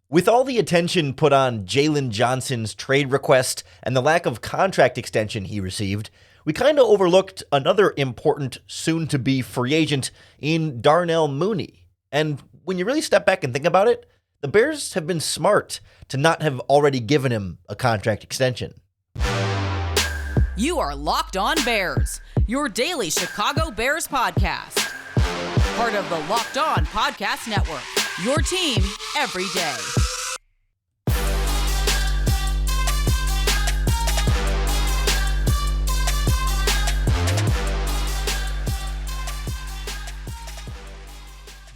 With all the attention put on Jalen Johnson's trade request and the lack of contract extension he received, we kind of overlooked another important soon-to-be free agent in Darnell Mooney. And when you really step back and think about it, the Bears have been smart to not have already given him a contract extension. You are Locked On Bears, your daily Chicago Bears podcast. Part of the Locked On Podcast Network, your team every day.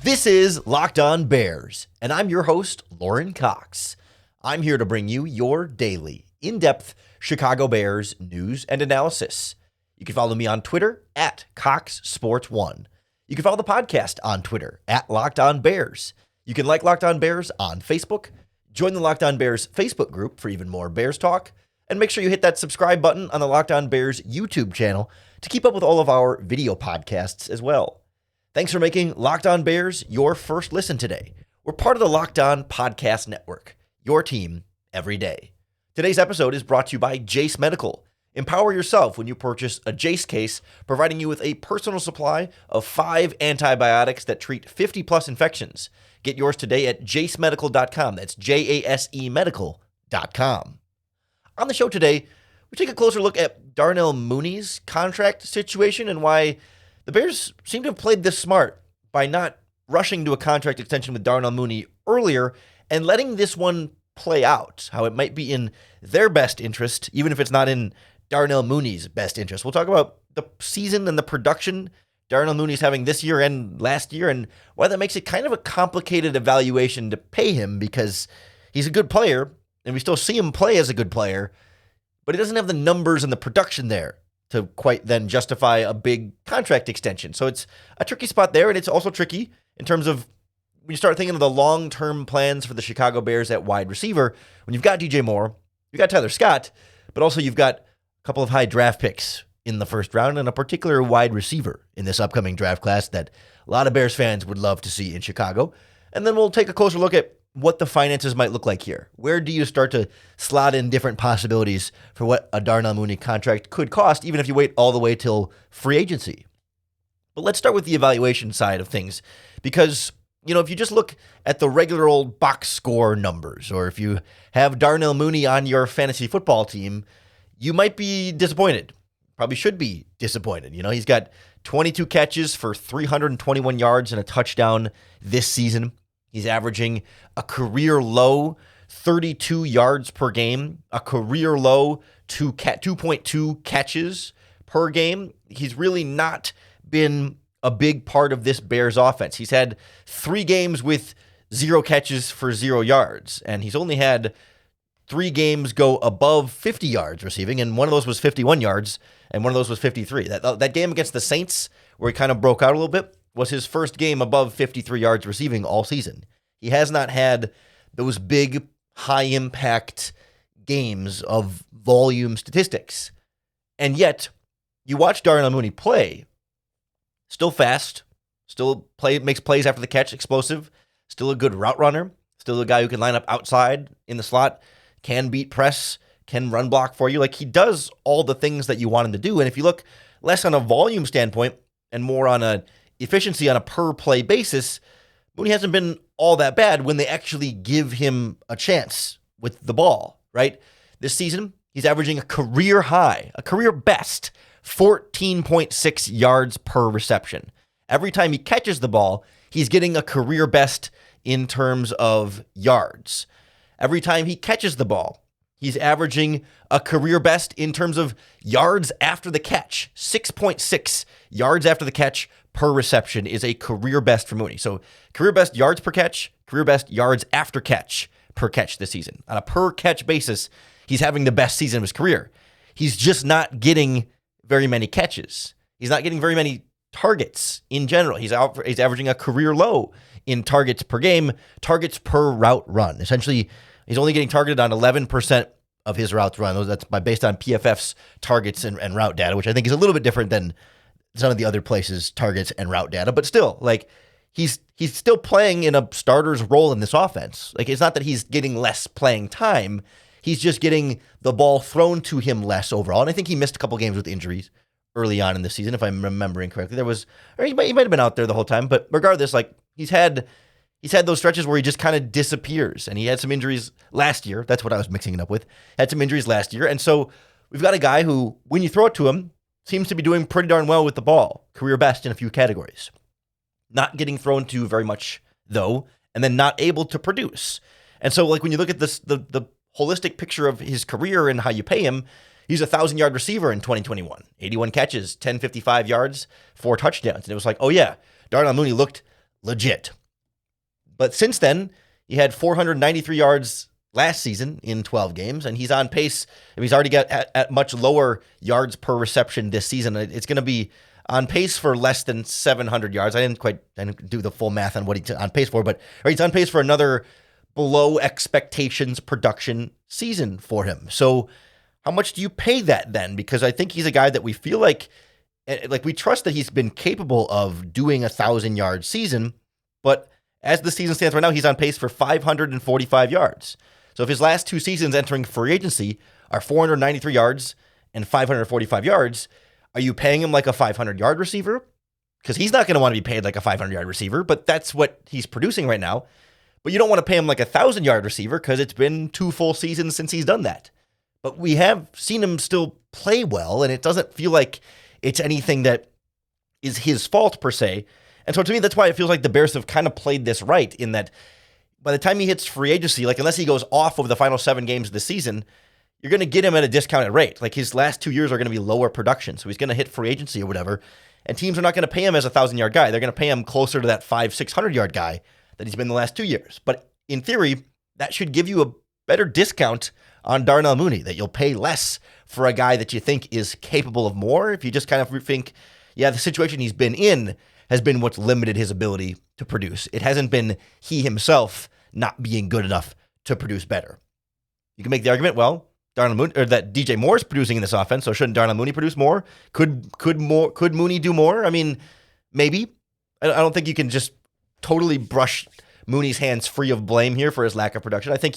This is Locked On Bears, and I'm your host, Lauren Cox. I'm here to bring you your daily, in-depth Chicago Bears news and analysis. You can follow me on Twitter at CoxSports1. You can follow the podcast on Twitter at Locked On Bears. You can like Locked On Bears on Facebook, join the Locked On Bears Facebook group for even more Bears talk, and make sure you hit that subscribe button on the Locked On Bears YouTube channel to keep up with all of our video podcasts as well. Thanks for making Locked On Bears your first listen today. We're part of the Locked On Podcast Network, your team every day. Today's episode is brought to you by Jase Medical. Empower yourself when you purchase a Jase case, providing you with a personal supply of 5 antibiotics that treat 50-plus infections. Get yours today at jasemedical.com. That's Jase Medical.com. On the show today, we take a closer look at Darnell Mooney's contract situation and why the Bears seem to have played this smart by not rushing to a contract extension with Darnell Mooney earlier and letting this one play out, how it might be in their best interest, even if it's not in Darnell Mooney's best interest. We'll talk about the season and the production Darnell Mooney's having this year and last year and why that makes it kind of a complicated evaluation to pay him because he's a good player and we still see him play as a good player, but he doesn't have the numbers and the production there to quite then justify a big contract extension. So it's a tricky spot there, and it's also tricky in terms of when you start thinking of the long-term plans for the Chicago Bears at wide receiver. When you've got DJ Moore, you've got Tyler Scott, but also you've got a couple of high draft picks in the first round and a particular wide receiver in this upcoming draft class that a lot of Bears fans would love to see in Chicago. And then we'll take a closer look at what the finances might look like here. Where do you start to slot in different possibilities for what a Darnell Mooney contract could cost, even if you wait all the way till free agency? But let's start with the evaluation side of things, because if you just look at the regular old box score numbers, or if you have Darnell Mooney on your fantasy football team, you might be disappointed. Probably should be disappointed. He's got 22 catches for 321 yards and a touchdown this season. He's averaging a career low 32 yards per game, a career low 2.2 catches per game. He's really not been a big part of this Bears offense. He's had 3 games with 0 catches for 0 yards, and he's only had 3 games go above 50 yards receiving, and one of those was 51 yards, and one of those was 53. That game against the Saints, where he kind of broke out a little bit, was his first game above 53 yards receiving all season. He has not had those big, high-impact games of volume statistics. And yet, you watch Darnell Mooney play, still fast, still makes plays after the catch, explosive, still a good route runner, still a guy who can line up outside in the slot, can beat press, can run block for you. Like, he does all the things that you want him to do. And if you look less on a volume standpoint and more on a efficiency on a per-play basis, Mooney hasn't been all that bad when they actually give him a chance with the ball, right? This season, he's averaging a career high, a career best, 14.6 yards per reception. Every time he catches the ball, he's getting a career best in terms of yards. Every time he catches the ball, he's averaging a career best in terms of yards after the catch. 6.6 yards after the catch per reception is a career best for Mooney. So career best yards per catch, career best yards after catch per catch this season. On a per catch basis, he's having the best season of his career. He's just not getting very many catches. He's not getting very many targets in general. He's averaging a career low in targets per game, targets per route run. Essentially, he's only getting targeted on 11% of his routes run. That's based on PFF's targets and route data, which I think is a little bit different than some of the other places' targets and route data. But still, like, he's still playing in a starter's role in this offense. Like, it's not that he's getting less playing time. He's just getting the ball thrown to him less overall. And I think he missed a couple games with injuries early on in the season, if I'm remembering correctly. He might have been out there the whole time, but regardless, like, he's had those stretches where he just kind of disappears, and he had some injuries last year. That's what I was mixing it up with. Had some injuries last year, and so we've got a guy who, when you throw it to him, seems to be doing pretty darn well with the ball. Career best in a few categories. Not getting thrown to very much, though, and then not able to produce. And so, like, when you look at this, the holistic picture of his career and how you pay him, he's a 1,000-yard receiver in 2021. 81 catches, 1,055 yards, 4 touchdowns. And it was like, oh yeah, Darnell Mooney looked legit. But since then, he had 493 yards last season in 12 games, and he's on pace. I mean, he's already got at much lower yards per reception this season. It's going to be on pace for less than 700 yards. I didn't do the full math on what he's on pace for, but he's on pace for another below expectations production season for him. So how much do you pay that then? Because I think he's a guy that we feel like we trust that he's been capable of doing 1,000-yard season, but as the season stands right now, he's on pace for 545 yards. So if his last 2 seasons entering free agency are 493 yards and 545 yards, are you paying him like a 500-yard receiver? Because he's not going to want to be paid like a 500-yard receiver, but that's what he's producing right now. But you don't want to pay him like a 1,000-yard receiver because it's been 2 full seasons since he's done that. But we have seen him still play well, and it doesn't feel like it's anything that is his fault per se. And so to me, that's why it feels like the Bears have kind of played this right, in that by the time he hits free agency, like, unless he goes off of the final 7 games of the season, you're going to get him at a discounted rate. Like, his last 2 years are going to be lower production, so he's going to hit free agency or whatever, and teams are not going to pay him as a 1,000-yard guy. They're going to pay him closer to that 500-600-yard guy that he's been the last 2 years. But in theory, that should give you a better discount on Darnell Mooney, that you'll pay less for a guy that you think is capable of more. If you just kind of think, yeah, the situation he's been in has been what's limited his ability to produce. It hasn't been he himself not being good enough to produce better. You can make the argument, well, Darnell Mooney, or that DJ Moore's producing in this offense, so shouldn't Darnell Mooney produce more? Could Mooney do more? I mean, maybe. I don't think you can just totally brush Mooney's hands free of blame here for his lack of production. I think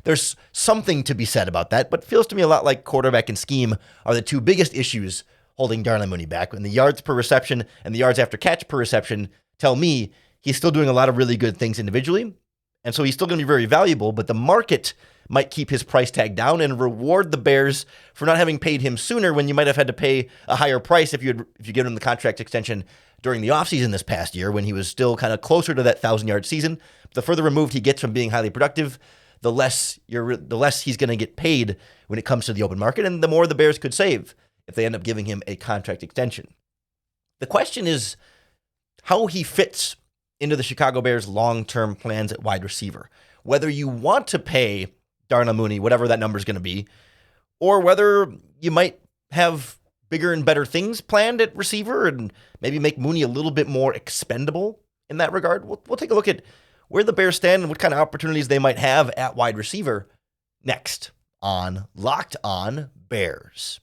there's something to be said about that, but feels to me a lot like quarterback and scheme are the 2 biggest issues holding Darnell Mooney back. And the yards per reception and the yards after catch per reception tell me he's still doing a lot of really good things individually, and so he's still going to be very valuable, but the market might keep his price tag down and reward the Bears for not having paid him sooner, when you might have had to pay a higher price if you give him the contract extension during the offseason this past year, when he was still kind of closer to that 1,000-yard season. The further removed he gets from being highly productive, the less he's going to get paid when it comes to the open market, and the more the Bears could save if they end up giving him a contract extension. The question is how he fits into the Chicago Bears' long-term plans at wide receiver. Whether you want to pay Darnell Mooney, whatever that number is going to be, or whether you might have bigger and better things planned at receiver and maybe make Mooney a little bit more expendable in that regard. We'll take a look at where the Bears stand and what kind of opportunities they might have at wide receiver next on Locked On Bears.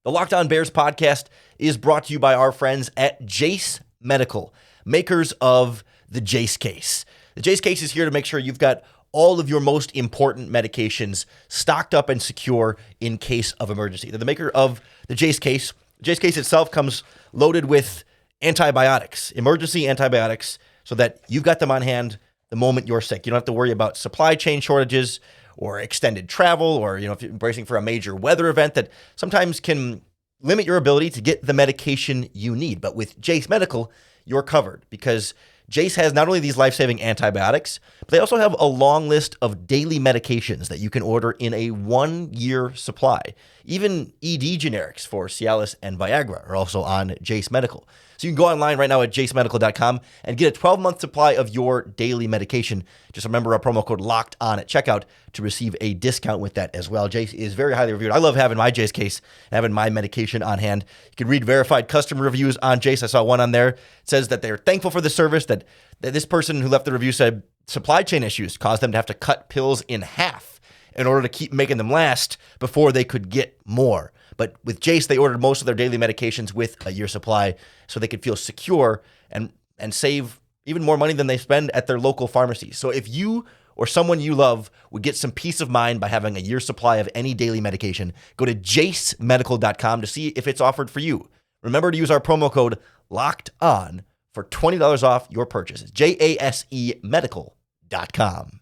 The Locked On Bears podcast is brought to you by our friends at Jase Medical, makers of the Jase case. The Jase case is here to make sure you've got all of your most important medications stocked up and secure in case of emergency. They're the maker of the Jase case. The Jase case itself comes loaded with antibiotics, emergency antibiotics, so that you've got them on hand the moment you're sick. You don't have to worry about supply chain shortages or extended travel, or, if you're bracing for a major weather event that sometimes can limit your ability to get the medication you need. But with Jase Medical, you're covered, because Jase has not only these life-saving antibiotics, but they also have a long list of daily medications that you can order in a 1-year supply. Even ED generics for Cialis and Viagra are also on Jase Medical. So you can go online right now at jasemedical.com and get a 12-month supply of your daily medication. Just remember our promo code LOCKEDON at checkout to receive a discount with that as well. Jase is very highly reviewed. I love having my Jase case, having my medication on hand. You can read verified customer reviews on Jase. I saw one on there. It says that they're thankful for the service, that this person who left the review said supply chain issues caused them to have to cut pills in half in order to keep making them last before they could get more. But with Jase, they ordered most of their daily medications with a year supply so they could feel secure and and save even more money than they spend at their local pharmacies. So if you or someone you love would get some peace of mind by having a year's supply of any daily medication, go to JaceMedical.com to see if it's offered for you. Remember to use our promo code LOCKEDON for $20 off your purchases. JaceMedical.com.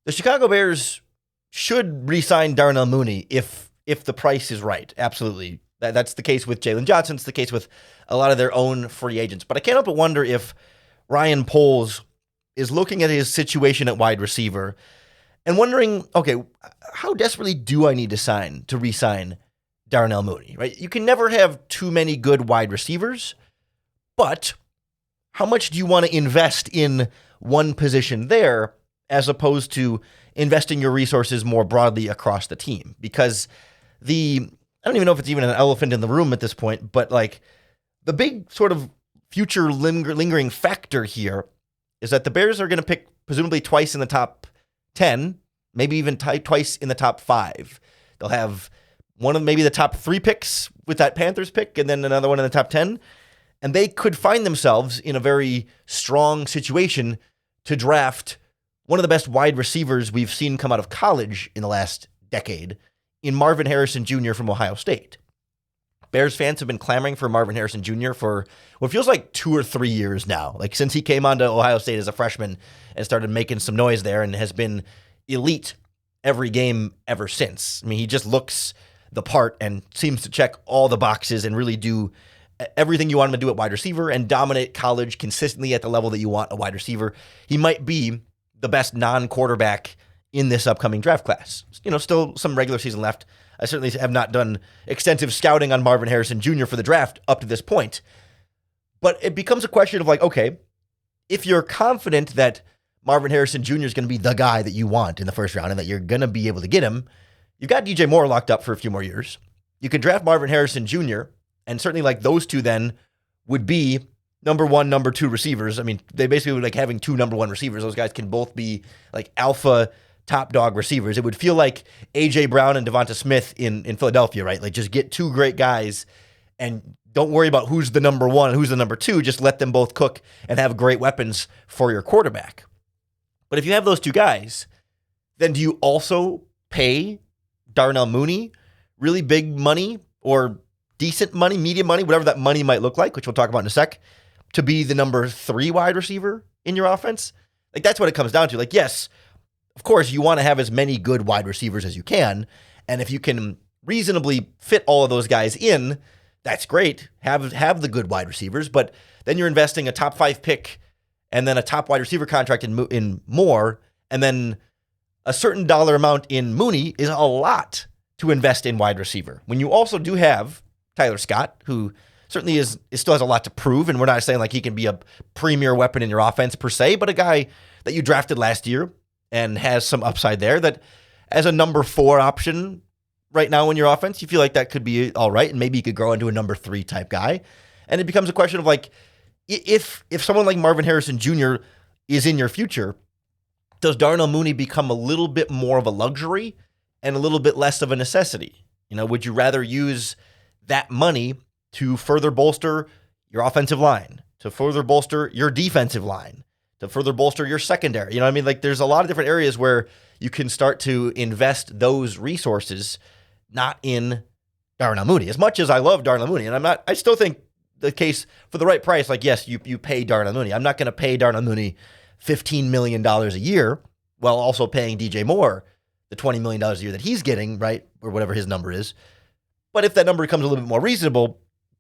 The Chicago Bears should re-sign Darnell Mooney if the price is right. Absolutely. That's the case with Jalen Johnson. It's the case with a lot of their own free agents. But I can't help but wonder if Ryan Poles is looking at his situation at wide receiver and wondering, okay, how desperately do I need to re-sign Darnell Mooney, right? You can never have too many good wide receivers, but how much do you want to invest in one position there as opposed to investing your resources more broadly across the team? Because I don't even know if it's even an elephant in the room at this point, but like the big sort of future lingering factor here is that the Bears are going to pick presumably twice in the top 10, maybe even twice in the top 5. They'll have one of maybe the top 3 picks with that Panthers pick and then another one in the top 10. And they could find themselves in a very strong situation to draft one of the best wide receivers we've seen come out of college in the last decade in Marvin Harrison Jr. from Ohio State. Bears fans have been clamoring for Marvin Harrison Jr. for what feels like 2 or 3 years now. Like since he came onto Ohio State as a freshman and started making some noise there and has been elite every game ever since. I mean, he just looks the part and seems to check all the boxes and really do everything you want him to do at wide receiver and dominate college consistently at the level that you want a wide receiver. He might be the best non-quarterback in this upcoming draft class. Still some regular season left. I certainly have not done extensive scouting on Marvin Harrison Jr. for the draft up to this point. But it becomes a question of like, okay, if you're confident that Marvin Harrison Jr. is going to be the guy that you want in the first round and that you're going to be able to get him, you've got DJ Moore locked up for a few more years. You could draft Marvin Harrison Jr., and certainly like those two then would be number 1, number 2 receivers. I mean, they basically would like having 2 number 1 receivers. Those guys can both be like alpha top dog receivers. It would feel like A.J. Brown and Devonta Smith in Philadelphia, right? Like just get 2 great guys and don't worry about who's the number 1 and who's the number 2. Just let them both cook and have great weapons for your quarterback. But if you have those 2 guys, then do you also pay Darnell Mooney really big money or decent money, medium money, whatever that money might look like, which we'll talk about in a sec, to be the number 3 wide receiver in your offense? Like that's what it comes down to. Like, yes, of course, you want to have as many good wide receivers as you can. And if you can reasonably fit all of those guys in, that's great. Have the good wide receivers, but then you're investing a top 5 pick and then a top wide receiver contract in Moore, and then a certain dollar amount in Mooney is a lot to invest in wide receiver. When you also do have Tyler Scott, who certainly still has a lot to prove, and we're not saying like he can be a premier weapon in your offense per se, but a guy that you drafted last year and has some upside there that as a number 4 option right now in your offense, you feel like that could be all right, and maybe you could grow into a number 3 type guy. And it becomes a question of like, if someone like Marvin Harrison Jr. is in your future, does Darnell Mooney become a little bit more of a luxury and a little bit less of a necessity? Would you rather use that money to further bolster your offensive line, to further bolster your defensive line, to further bolster your secondary? Like there's a lot of different areas where you can start to invest those resources, not in Darnell Mooney. As much as I love Darnell Mooney, and I still think the case for the right price, like yes, you pay Darnell Mooney. I'm not going to pay Darnell Mooney $15 million a year while also paying DJ Moore the $20 million a year that he's getting, right? Or whatever his number is. But if that number becomes a little bit more reasonable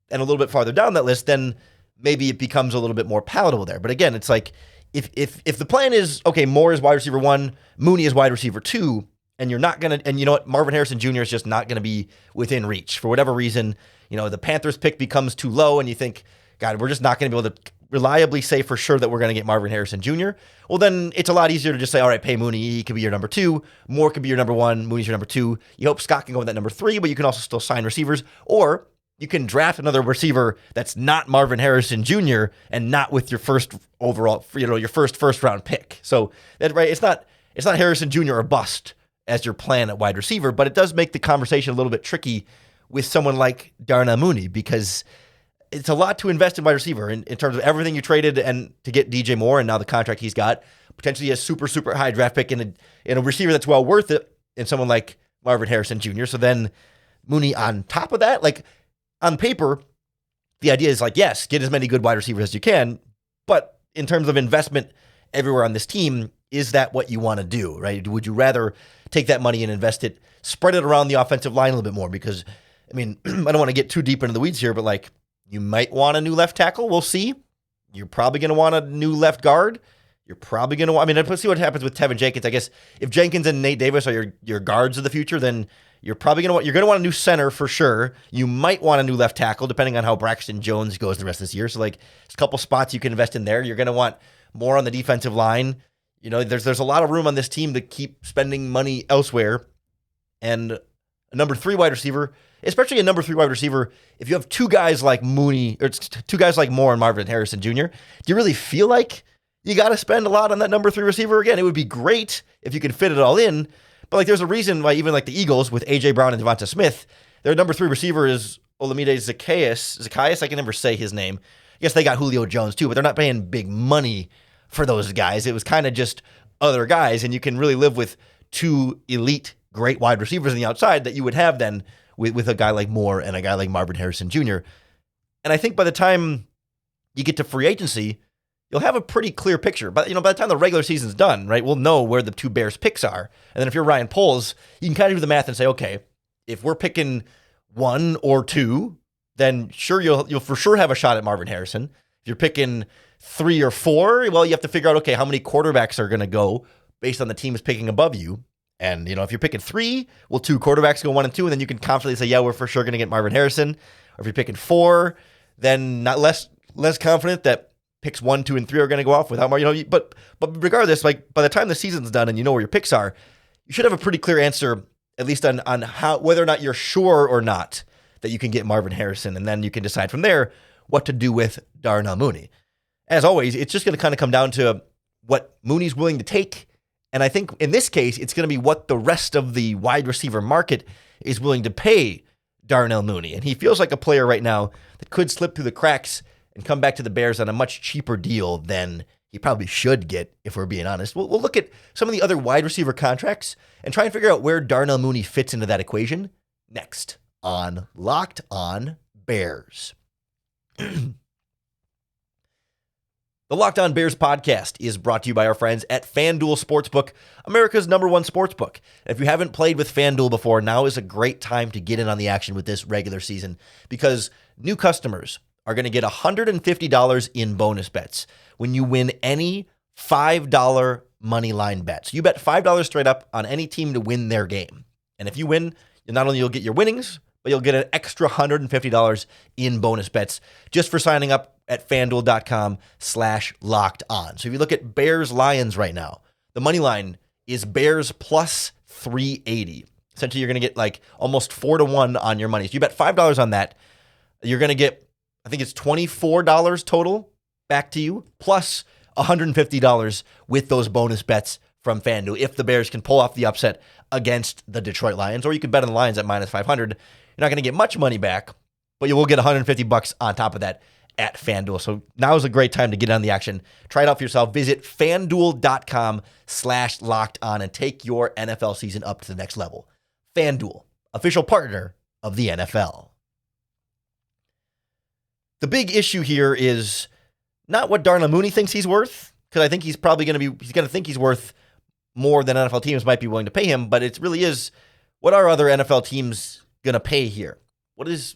and a little bit farther down that list, then maybe it becomes a little bit more palatable there. But again, it's like if the plan is, okay, Moore is wide receiver 1, Mooney is wide receiver 2, and you're not going to, and you know what, Marvin Harrison Jr. is just not going to be within reach for whatever reason. The Panthers pick becomes too low and you think, God, we're just not going to be able to reliably say for sure that we're going to get Marvin Harrison Jr. Well, then it's a lot easier to just say, all right, pay Mooney. He could be your number 2. Moore could be your number 1. Mooney's your number 2. You hope Scott can go with that number 3, but you can also still sign receivers. Or you can draft another receiver that's not Marvin Harrison Jr. and not with your first overall, your first round pick. So that, right, it's not Harrison Jr. or bust as your plan at wide receiver, but it does make the conversation a little bit tricky with someone like Darnell Mooney, because it's a lot to invest in wide receiver in terms of everything you traded and to get DJ Moore and now the contract he's got, potentially a super, super high draft pick in a receiver that's well worth it in someone like Marvin Harrison Jr. So then Mooney on top of that, like on paper, the idea is like, yes, get as many good wide receivers as you can. But in terms of investment everywhere on this team, is that what you want to do, right? Would you rather take that money and invest it, spread it around the offensive line a little bit more? Because, I mean, I don't want to get too deep into the weeds here, but like, you might want a new left tackle. We'll see. You're probably going to want a new left guard. You're probably going to want, I mean, let's see what happens with Tevin Jenkins. I guess if Jenkins and Nate Davis are your guards of the future, then you're probably going to want a new center for sure. You might want a new left tackle depending on how Braxton Jones goes the rest of this year. So like, there's a couple spots you can invest in there. You're going to want more on the defensive line. You know, there's a lot of room on this team to keep spending money elsewhere. And a number 3 wide receiver, especially a number 3 wide receiver, if you have 2 guys like Mooney, or 2 guys like Moore and Marvin Harrison Jr., do you really feel like you got to spend a lot on that number 3 receiver? Again, it would be great if you could fit it all in, but like there's a reason why even like the Eagles with A.J. Brown and Devonta Smith, their number 3 receiver is Olamide Zaccheaus. I can never say his name. I guess they got Julio Jones too, but they're not paying big money for those guys. It was kind of just other guys, and you can really live with 2 elite, great wide receivers on the outside that you would have then with a guy like Moore and a guy like Marvin Harrison Jr. And I think by the time you get to free agency, you'll have a pretty clear picture. But by the time the regular season's done, right, we'll know where the 2 Bears picks are. And then if you're Ryan Poles, you can kind of do the math and say, okay, if we're picking 1 or 2, then sure you'll for sure have a shot at Marvin Harrison. If you're picking 3 or 4, well, you have to figure out, okay, how many quarterbacks are going to go based on the teams picking above you. And, if you're picking 3, well, 2 quarterbacks go 1 and 2, and then you can confidently say, yeah, we're for sure going to get Marvin Harrison. Or if you're picking 4, then not less confident that picks 1, 2, and 3 are going to go off without more, but regardless, like by the time the season's done and you know where your picks are, you should have a pretty clear answer, at least on how, whether or not you're sure or not that you can get Marvin Harrison. And then you can decide from there what to do with Darnell Mooney. As always, it's just going to kind of come down to what Mooney's willing to take. And I think in this case, it's going to be what the rest of the wide receiver market is willing to pay Darnell Mooney. And he feels like a player right now that could slip through the cracks and come back to the Bears on a much cheaper deal than he probably should get, if we're being honest. We'll look at some of the other wide receiver contracts and try and figure out where Darnell Mooney fits into that equation next on Locked On Bears. The Locked On Bears podcast is brought to you by our friends at FanDuel Sportsbook, America's #1 sportsbook. If you haven't played with FanDuel before, now is a great time to get in on the action with this regular season because new customers are going to get $150 in bonus bets when you win any $5 money line bet. So you bet $5 straight up on any team to win their game. And if you win, not only you'll get your winnings, but you'll get an extra $150 in bonus bets just for signing up at FanDuel.com/lockedon. So if you look at Bears-Lions right now, the money line is Bears plus 380. Essentially, you're going to get like almost 4-1 on your money. So you bet $5 on that, you're going to get, I think it's $24 total back to you, plus $150 with those bonus bets from FanDuel if the Bears can pull off the upset against the Detroit Lions. Or you could bet on the Lions at minus 500. You're not going to get much money back, but you will get $150 on top of that at FanDuel. So now is a great time to get on the action. Try it out for yourself. Visit FanDuel.com/lockedon and take your NFL season up to the next level. FanDuel, official partner of the NFL. The big issue here is not what Darnell Mooney thinks he's worth, because I think he's probably going to think he's worth more than NFL teams might be willing to pay him, but it really is, what are other NFL teams going to pay here? What is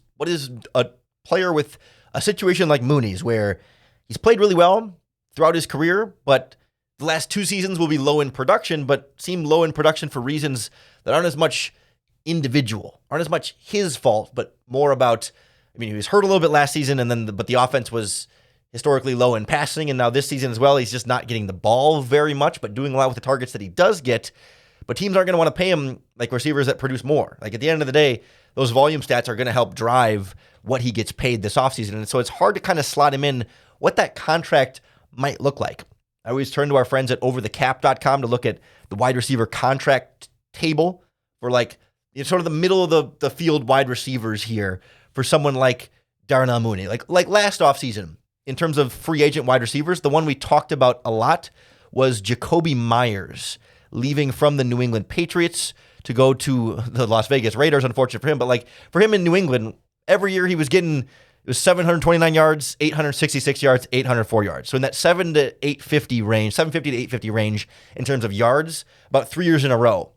a player with a situation like Mooney's, where he's played really well throughout his career, but the last 2 seasons will be low in production, but seem low in production for reasons that aren't as much individual, aren't as much his fault, but more about, he was hurt a little bit last season, but the offense was historically low in passing, and now this season as well, he's just not getting the ball very much, but doing a lot with the targets that he does get. But teams aren't going to want to pay him like receivers that produce more. Like at the end of the day, those volume stats are going to help drive what he gets paid this offseason. And so it's hard to kind of slot him in what that contract might look like. I always turn to our friends at overthecap.com to look at the wide receiver contract table for sort of the middle of the field wide receivers here for someone like Darnell Mooney. Like last offseason, in terms of free agent wide receivers, the one we talked about a lot was Jakobi Meyers leaving from the New England Patriots to go to the Las Vegas Raiders. Unfortunate for him, but like for him in New England, every year he was getting, it was 729 yards, 866 yards, 804 yards. So in that 750 to 850 range in terms of yards, about 3 years in a row.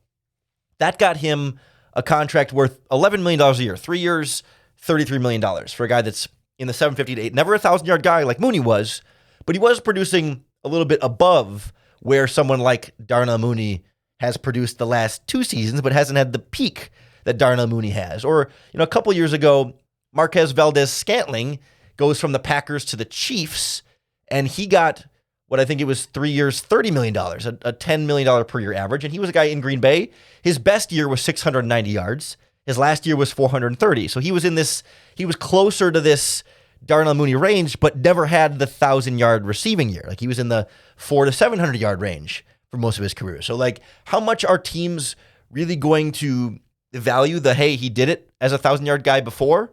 That got him a contract worth $11 million a year, 3 years, $33 million for a guy that's in the 750 to 8. Never a 1,000-yard guy like Mooney was, but he was producing a little bit above where someone like Darnell Mooney has produced the last 2 seasons, but hasn't had the peak that Darnell Mooney has. Or, a couple years ago, Marquez Valdez-Scantling goes from the Packers to the Chiefs, and he got what I think it was 3 years, $30 million, a $10 million per year average. And he was a guy in Green Bay. His best year was 690 yards. His last year was 430. So he was closer to this Darnell Mooney range, but never had the 1,000-yard receiving year. Like he was in the 400 to 700-yard range for most of his career. So like, how much are teams really going to value the, hey, he did it as a 1,000-yard guy before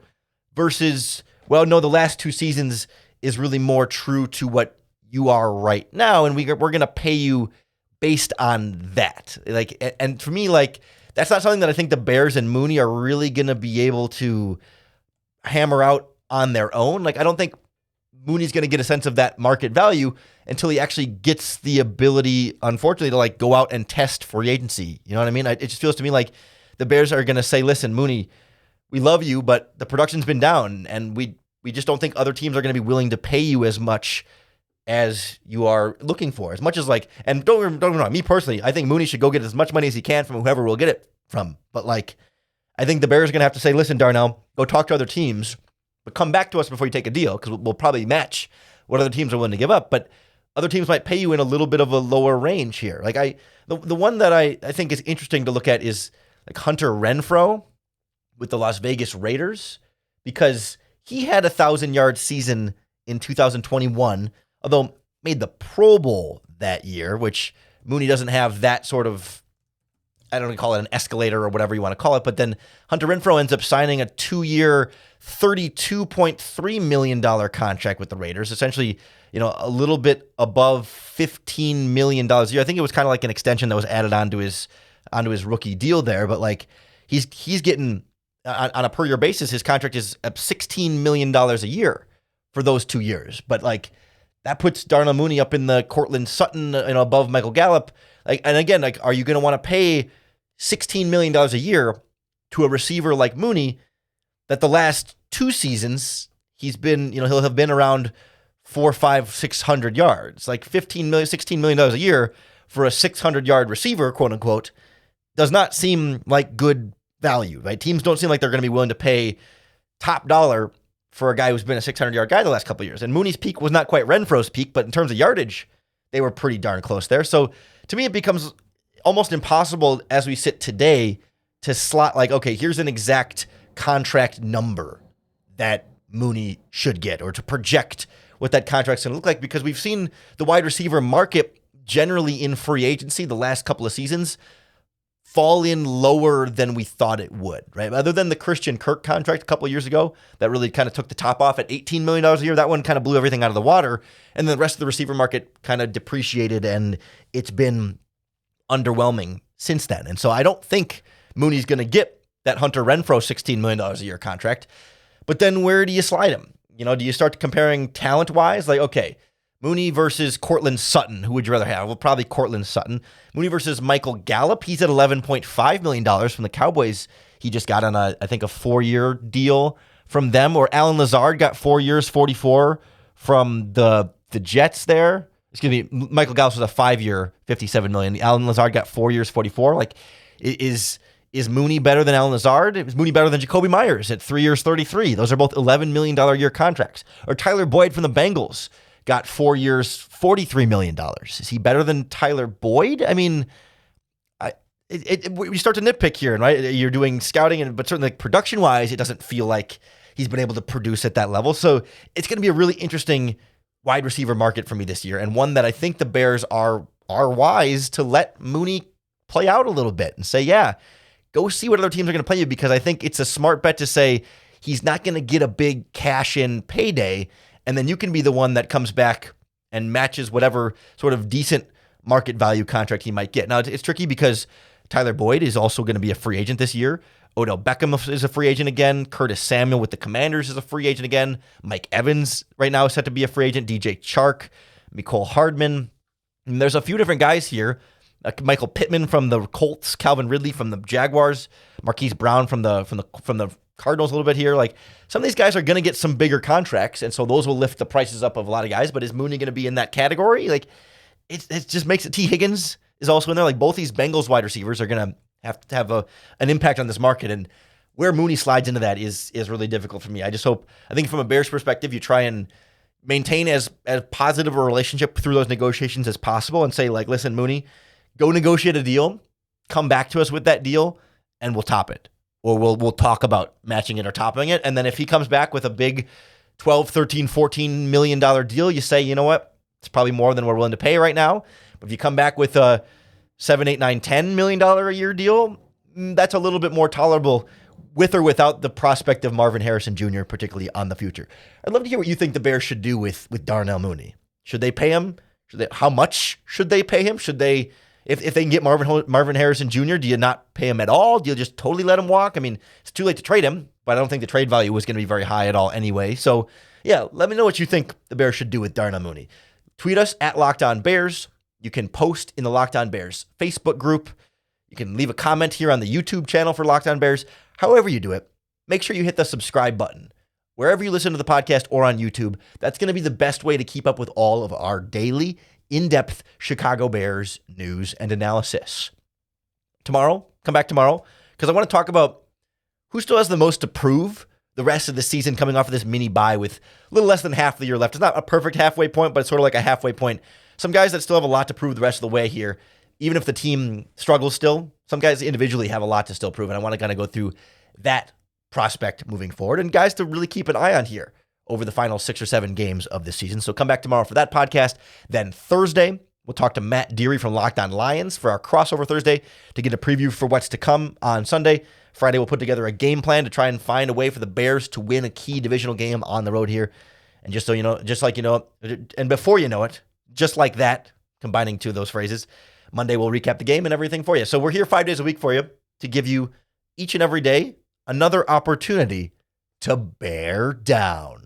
versus, well, no, the last 2 seasons is really more true to what you are right now, and we're going to pay you based on that. Like, and for me, like, that's not something that I think the Bears and Mooney are really going to be able to hammer out on their own. Like, I don't think Mooney's going to get a sense of that market value until he actually gets the ability, unfortunately, to like go out and test free agency. You know what I mean? It just feels to me like the Bears are going to say, listen, Mooney, we love you, but the production's been down, and we just don't think other teams are going to be willing to pay you as much as you are looking for. As much as like, and don't get me wrong, me personally, I think Mooney should go get as much money as he can from whoever will get it from. But like, I think the Bears are going to have to say, listen, Darnell, go talk to other teams, but come back to us before you take a deal, because we'll probably match what other teams are willing to give up. But other teams might pay you in a little bit of a lower range here. Like the one that I think is interesting to look at is like Hunter Renfrow with the Las Vegas Raiders, because he had a 1,000-yard season in 2021, although made the Pro Bowl that year, which Mooney doesn't have that sort of, I don't know, call it an escalator or whatever you want to call it. But then Hunter Renfrow ends up signing a 2-year, $32.3 million contract with the Raiders, essentially, a little bit above $15 million a year. I think it was kind of like an extension that was added onto his rookie deal there. But like he's getting, on a per year basis, his contract is up $16 million a year for those 2 years. But like, that puts Darnell Mooney up in the Cortland Sutton, above Michael Gallup. Like, and again, like, are you going to want to pay $16 million a year to a receiver like Mooney that the last 2 seasons he's been, he'll have been around 400, 500, 600 yards, like $16 million a year for a 600-yard receiver, quote unquote, does not seem like good value, right? Teams don't seem like they're going to be willing to pay top dollar for a guy who's been a 600-yard guy the last couple of years. And Mooney's peak was not quite Renfro's peak, but in terms of yardage, they were pretty darn close there. So to me, it becomes almost impossible as we sit today to slot like, okay, here's an exact contract number that Mooney should get, or to project what that contract's going to look like, because we've seen the wide receiver market generally in free agency the last couple of seasons fall in lower than we thought it would, right? Other than the Christian Kirk contract a couple of years ago that really kind of took the top off at $18 million a year. That one kind of blew everything out of the water. And then the rest of the receiver market kind of depreciated, and it's been underwhelming since then. And so I don't think Mooney's going to get that Hunter Renfrow $16 million a year contract. But then where do you slide him? Do you start comparing talent-wise? Like, okay, Mooney versus Cortland Sutton. Who would you rather have? Well, probably Cortland Sutton. Mooney versus Michael Gallup. He's at $11.5 million from the Cowboys. He just got on I think a 4-year deal from them. Or Alan Lazard got 4 years, 44 from the Jets there. Excuse me, Michael Gallup was a 5-year, $57 million. Alan Lazard got 4 years, 44. Like, is Mooney better than Alan Lazard? Is Mooney better than Jakobi Meyers at 3 years, 33? Those are both $11 million a year contracts. Or Tyler Boyd from the Bengals got 4 years, $43 million. Is he better than Tyler Boyd? I mean, we start to nitpick here, right? You're doing scouting, but certainly like production-wise, it doesn't feel like he's been able to produce at that level. So it's going to be a really interesting wide receiver market for me this year, and one that I think the Bears are wise to let Mooney play out a little bit and say, yeah, go see what other teams are going to play you, because I think it's a smart bet to say he's not going to get a big cash-in payday, and then you can be the one that comes back and matches whatever sort of decent market value contract he might get. Now, it's tricky because Tyler Boyd is also going to be a free agent this year. Odell Beckham is a free agent again. Curtis Samuel with the Commanders is a free agent again. Mike Evans right now is set to be a free agent. DJ Chark, Mecole Hardman. And there's a few different guys here. Michael Pittman from the Colts, Calvin Ridley from the Jaguars, Marquise Brown from the Cardinals a little bit here. Like, some of these guys are going to get some bigger contracts, and so those will lift the prices up of a lot of guys. But is Mooney going to be in that category? Like, it just makes it. T. Higgins is also in there. Like, both these Bengals wide receivers are going to have an impact on this market, and where Mooney slides into that is really difficult for me. I think from a Bears perspective, you try and maintain as positive a relationship through those negotiations as possible and say, like, listen, Mooney, go negotiate a deal, come back to us with that deal, and we'll top it. Or we'll talk about matching it or topping it. And then if he comes back with a big $12, $13, $14 million deal, you say, you know what? It's probably more than we're willing to pay right now. But if you come back with a $7, $8, $9, $10 million a year deal, that's a little bit more tolerable with or without the prospect of Marvin Harrison Jr., particularly on the future. I'd love to hear what you think the Bears should do with Darnell Mooney. Should they pay him? How much should they pay him? Should they... If they can get Marvin Harrison Jr., do you not pay him at all? Do you just totally let him walk? I mean, it's too late to trade him, but I don't think the trade value was going to be very high at all anyway. So, yeah, let me know what you think the Bears should do with Darnell Mooney. Tweet us at Locked On Bears. You can post in the Locked On Bears Facebook group. You can leave a comment here on the YouTube channel for Locked On Bears. However you do it, make sure you hit the subscribe button. Wherever you listen to the podcast or on YouTube, that's going to be the best way to keep up with all of our daily in-depth Chicago Bears news and analysis. Come back tomorrow, because I want to talk about who still has the most to prove the rest of the season coming off of this mini bye with a little less than half the year left. It's not a perfect halfway point, but it's sort of like a halfway point. Some guys that still have a lot to prove the rest of the way here, even if the team struggles still. Some guys individually have a lot to still prove, and I want to kind of go through that prospect moving forward, and guys to really keep an eye on here over the final 6 or 7 games of this season. So come back tomorrow for that podcast. Then Thursday, we'll talk to Matt Deary from Locked On Lions for our crossover Thursday to get a preview for what's to come on Sunday. Friday, we'll put together a game plan to try and find a way for the Bears to win a key divisional game on the road here. And just so you know, just like you know, and before you know it, just like that, combining two of those phrases, Monday we'll recap the game and everything for you. So we're here 5 days a week for you to give you each and every day another opportunity to bear down.